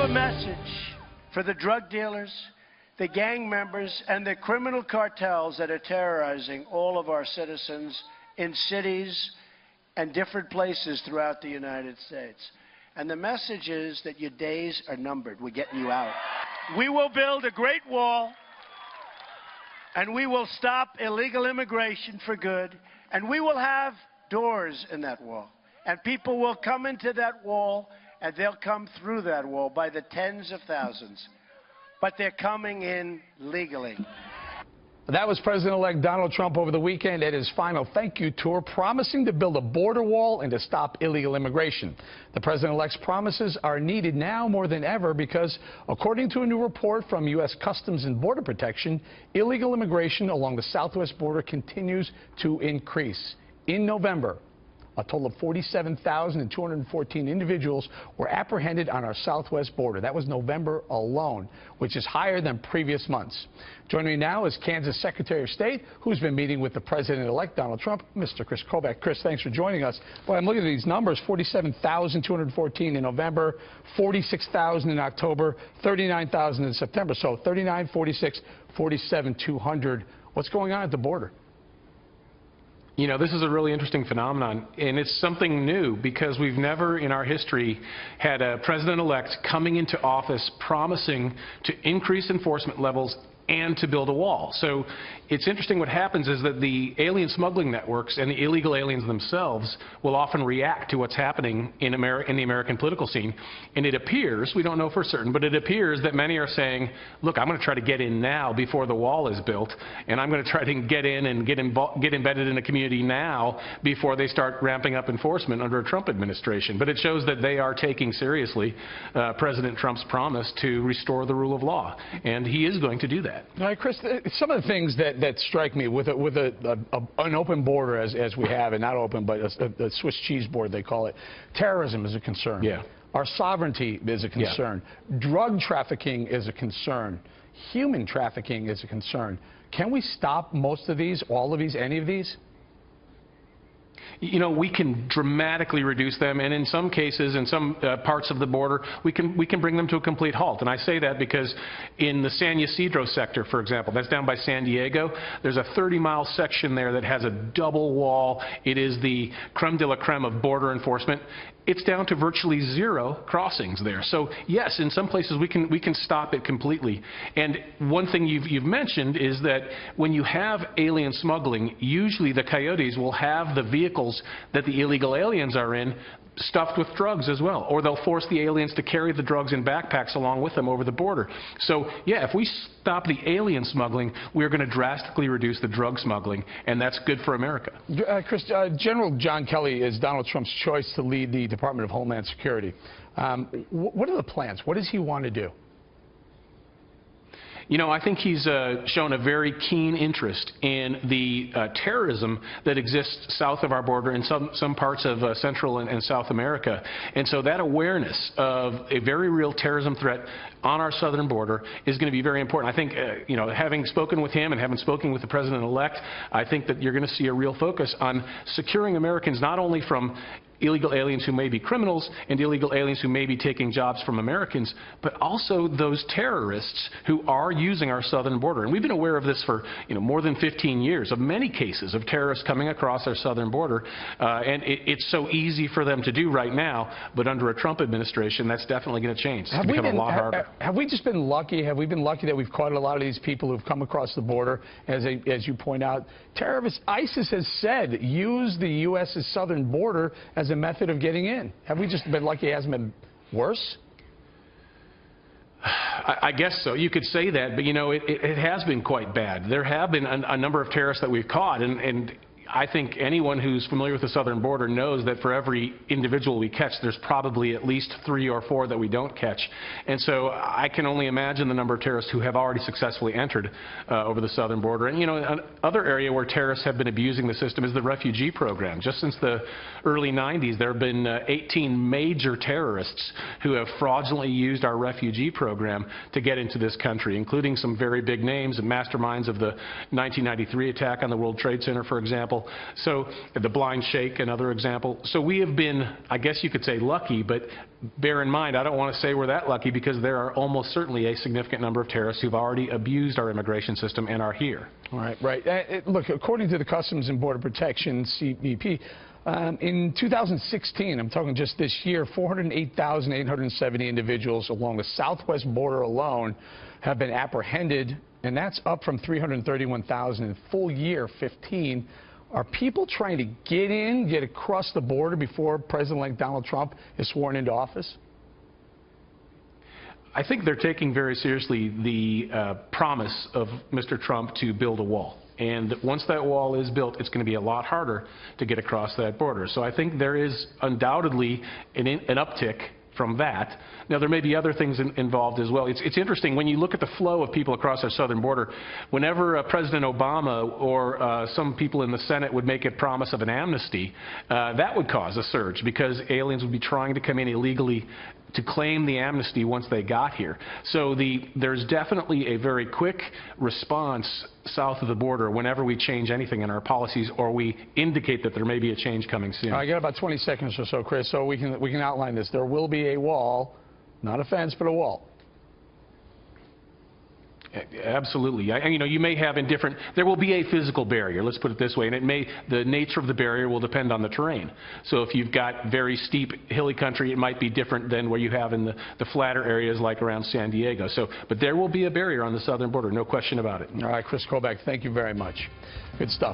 a message for the drug dealers, the gang members, and the criminal cartels that are terrorizing all of our citizens in cities and different places throughout the United States. And the message is that your days are numbered. We're getting you out. We will build a great wall, and we will stop illegal immigration for good, and we will have doors in that wall. And people will come into that wall, and they'll come through that wall by the tens of thousands. But they're coming in legally. That was President-elect Donald Trump over the weekend at his final thank you tour, promising to build a border wall and to stop illegal immigration. The president-elect's promises are needed now more than ever because, according to a new report from U.S. Customs and Border Protection, illegal immigration along the southwest border continues to increase. In November, a total of 47,214 individuals were apprehended on our southwest border. That was November alone, which is higher than previous months. Joining me now is Kansas Secretary of State, who's been meeting with the President-elect Donald Trump, Mr. Kris Kobach. Chris, thanks for joining us. Well, I'm looking at these numbers, 47,214 in November, 46,000 in October, 39,000 in September. So 39, 46, 47, 200. What's going on at the border? You know, this is a really interesting phenomenon, and it's something new because we've never in our history had a president-elect coming into office promising to increase enforcement levels and to build a wall. So it's interesting what happens is that the alien smuggling networks and the illegal aliens themselves will often react to what's happening in the American political scene. And it appears, we don't know for certain, but it appears that many are saying, look, I'm going to try to get in now before the wall is built, and I'm going to try to get in and get embedded in a community now before they start ramping up enforcement under a Trump administration. But it shows that they are taking seriously President Trump's promise to restore the rule of law, and he is going to do that. All right, Chris, some of the things that strike me with an open border as we have, and not open, but a Swiss cheese board, they call it, terrorism is a concern. Yeah. Our sovereignty is a concern. Yeah. Drug trafficking is a concern. Human trafficking is a concern. Can we stop most of these, all of these, any of these? You know, we can dramatically reduce them, and in some cases, in some parts of the border, we can bring them to a complete halt. And I say that because in the San Ysidro sector, for example, that's down by San Diego, there's a 30-mile section there that has a double wall. It is the creme de la creme of border enforcement. It's down to virtually zero crossings there. So yes, in some places we can stop it completely. And one thing you've mentioned is that when you have alien smuggling, usually the coyotes will have the vehicles that the illegal aliens are in stuffed with drugs as well, or they'll force the aliens to carry the drugs in backpacks along with them over the border. So yeah, if we stop the alien smuggling, we're going to drastically reduce the drug smuggling, and that's good for America. Chris, General John Kelly is Donald Trump's choice to lead the Department of Homeland Security. What are the plans? What does he want to do? You know, I think he's shown a very keen interest in the terrorism that exists south of our border in some parts of Central and South America. And so that awareness of a very real terrorism threat on our southern border is going to be very important. I think, you know, having spoken with him and having spoken with the president-elect, I think that you're going to see a real focus on securing Americans not only from illegal aliens who may be criminals and illegal aliens who may be taking jobs from Americans, but also those terrorists who are using our southern border. And we've been aware of this for, you know, more than 15 years, of many cases of terrorists coming across our southern border. And it's so easy for them to do right now, but under a Trump administration, that's definitely going to change. It's become a lot harder. Have we just been lucky? Have we been lucky that we've caught a lot of these people who've come across the border? As you point out, terrorists, ISIS has said, use the U.S.'s southern border as a method of getting in. Have we just been lucky it hasn't been worse? I guess so. You could say that, but you know, it has been quite bad. There have been a number of terrorists that we've caught, and I think anyone who's familiar with the southern border knows that for every individual we catch, there's probably at least 3 or 4 that we don't catch. And so I can only imagine the number of terrorists who have already successfully entered over the southern border. And, you know, another area where terrorists have been abusing the system is the refugee program. Just since the early 90s, there have been 18 major terrorists who have fraudulently used our refugee program to get into this country, including some very big names and masterminds of the 1993 attack on the World Trade Center, for example. example. So the blind sheikh, another example. So we have been, I guess you could say, lucky, but bear in mind, I don't want to say we're that lucky because there are almost certainly a significant number of terrorists who've already abused our immigration system and are here. All right, right. Look, according to the Customs and Border Protection, CBP, in 2016, I'm talking just this year, 408,870 individuals along the southwest border alone have been apprehended, and that's up from 331,000 in full year 15. Are people trying to get across the border before President-elect Donald Trump is sworn into office? I think they're taking very seriously the promise of Mr. Trump to build a wall. And once that wall is built, it's going to be a lot harder to get across that border. So I think there is undoubtedly an uptick from that. Now, there may be other things involved as well. It's interesting, when you look at the flow of people across our southern border, whenever President Obama or some people in the Senate would make a promise of an amnesty, that would cause a surge because aliens would be trying to come in illegally to claim the amnesty once they got here. So there's definitely a very quick response south of the border whenever we change anything in our policies or we indicate that there may be a change coming soon. I got about 20 seconds or so, Chris, so we can outline this. There will be a wall, not a fence, but a wall. Absolutely. You know, you may have there will be a physical barrier, let's put it this way, and the nature of the barrier will depend on the terrain. So if you've got very steep, hilly country, it might be different than what you have in the flatter areas like around San Diego. But there will be a barrier on the southern border, no question about it. All right, Kris Kobach, thank you very much. Good stuff.